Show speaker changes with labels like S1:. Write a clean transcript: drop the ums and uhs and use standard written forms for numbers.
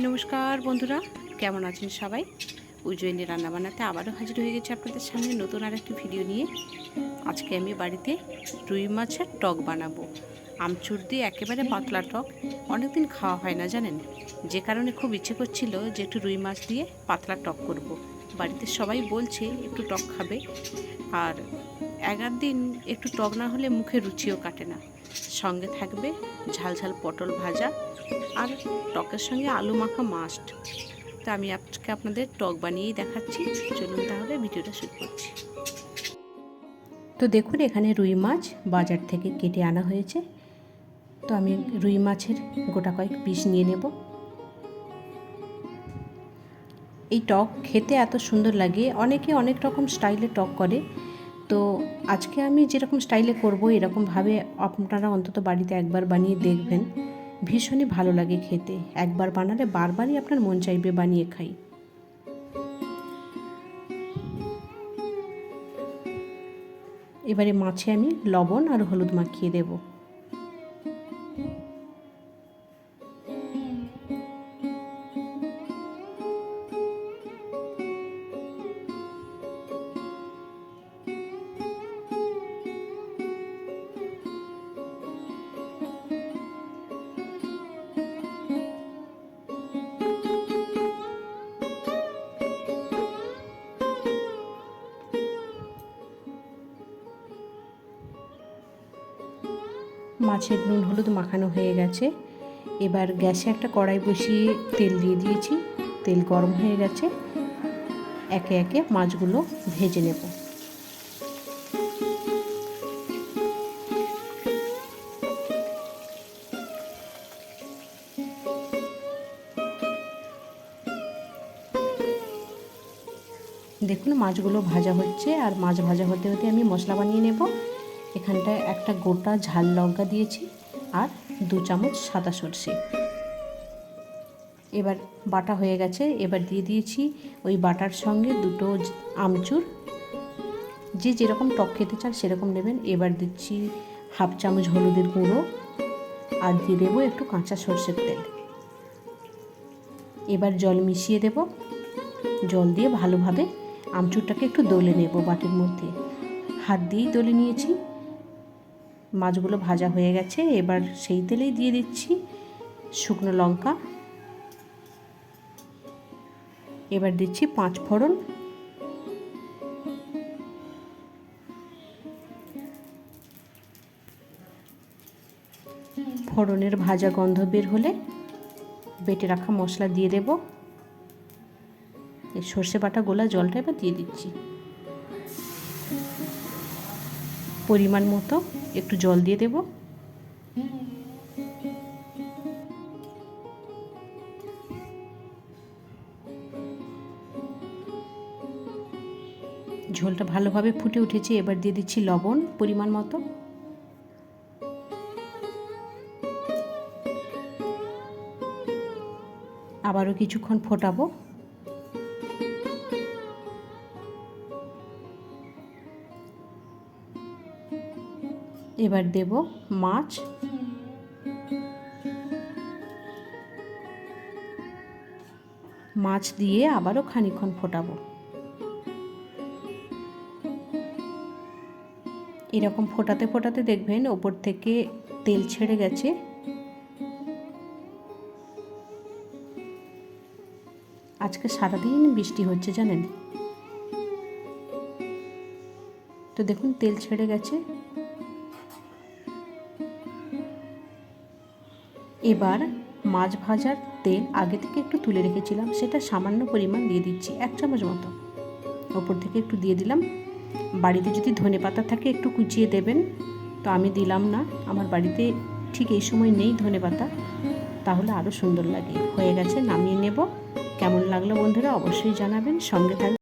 S1: নমস্কার বন্ধুরা, কেমন আছেন সবাই? উজ্জয়িনী রান্না বান্নাতে আবারও হাজির হয়ে গেছে আপনাদের সামনে নতুন আর একটি ভিডিও নিয়ে। আজকে আমি বাড়িতে রুই মাছের টক বানাবো। আমচুর দিয়ে একেবারে পাতলা টক। অনেকদিন খাওয়া হয় না জানেন, যে কারণে খুব ইচ্ছে করছিল যে একটু রুই মাছ দিয়ে পাতলা টক করব। বাড়িতে সবাই বলছে একটু টক খাবে, আর 11 দিন একটু টক না হলে মুখে রুচিও কাটে না। সঙ্গে থাকবে ঝাল ঝাল পটল ভাজা, আর টকের সঙ্গে আলু মাখা মাস্ট। তো আমি আজকে আপনাদের টক বানিয়েই দেখাচ্ছি। চলুন তাহলে ভিডিওটা শুরু করছি। তো দেখুন, এখানে রুই মাছ বাজার থেকে কেটে আনা হয়েছে। তো আমি রুই মাছের গোটা কয়েক পিস নিয়ে নেব। এই টক খেতে এত সুন্দর লাগে, অনেকে অনেক রকম স্টাইলে টক করে। তো আজকে আমি যেরকম স্টাইলে করব, এরকমভাবে আপনারা অন্তত বাড়িতে একবার বানিয়ে দেখবেন। ভীষণই ভালো লাগে খেতে। একবার বানালে বারবারই আপনার মন চাইবে বানিয়ে খাই। এবারে মাছে আমি লবণ আর হলুদ মাখিয়ে দেব। মাছের নুন হলুদ মাখানো হয়ে গেছে। এবার গ্যাসে একটা কড়াই বসিয়ে তেল দিয়ে দিয়েছি। তেল গরম হয়ে গেছে, একে একে মাছগুলো ভেজে নেব। দেখুন, মাছগুলো ভাজা হচ্ছে, আর মাছ ভাজা হতে হতে আমি মশলা বানিয়ে নেব। এখানটায় একটা গোটা ঝাল লঙ্কা দিয়েছি, আর 2 চামচ সাদা সর্ষে। এবার বাটা হয়ে গেছে। এবার দিয়ে দিয়েছি ওই বাটার সঙ্গে 2টো আমচুর। যে যেরকম টক খেতে চান সেরকম নেবেন। এবার দিচ্ছি 1/2 চামচ হলুদের গুঁড়ো, আর দিয়ে দেবো একটু কাঁচা সর্ষের তেল। এবার জল মিশিয়ে দেব। জল দিয়ে ভালোভাবে আমচুরটাকে একটু দলে নেব বাটির মধ্যে। হাত দিয়েই দলে নিয়েছি। মাছগুলো ভাজা হয়ে গেছে। এবার সেই তেলেই দিয়ে দিচ্ছি শুকনো লঙ্কা। এবার দিচ্ছি 5 ফোড়ন। ফোড়নের ভাজা গন্ধ বের হলে বেটে রাখা মশলা দিয়ে দেব। এই সর্ষে বাটা গোলা জলটা এবার দিয়ে দিচ্ছি। পরিমাণ মতো একটু জল দিয়ে দেব। ঝোলটা ভালোভাবে ফুটে উঠেছে। এবার দিয়ে দিচ্ছি লবণ পরিমাণ মতো। আবারও কিছুক্ষণ ফোটাবো। এবার দেব মাছ। মাছ দিয়ে আবারও খানিকক্ষণ ফোটাবো। এরকম ফোটাতে ফোটাতে দেখবেন ওপর থেকে তেল ছেড়ে গেছে। আজকে সারাদিন বৃষ্টি হচ্ছে জানেন। তো দেখুন, তেল ছেড়ে গেছে। এবার মাছ ভাজার তেল আগে থেকে একটু তুলে রেখেছিলাম, সেটা সামান্য পরিমাণ দিয়ে দিচ্ছি, 1 চামচ মতো। ওপর থেকে একটু দিয়ে দিলাম। বাড়িতে যদি ধনেপাতা থাকে একটু কুচিয়ে দেবেন, তো আমি দিলাম না। আমার বাড়িতে ঠিক এই সময় নেই ধনেপাতা, তাহলে আরও সুন্দর লাগে। হয়ে গেছে, নামিয়ে নেব। কেমন লাগলো বন্ধুরা অবশ্যই জানাবেন। সঙ্গে থাকবেন।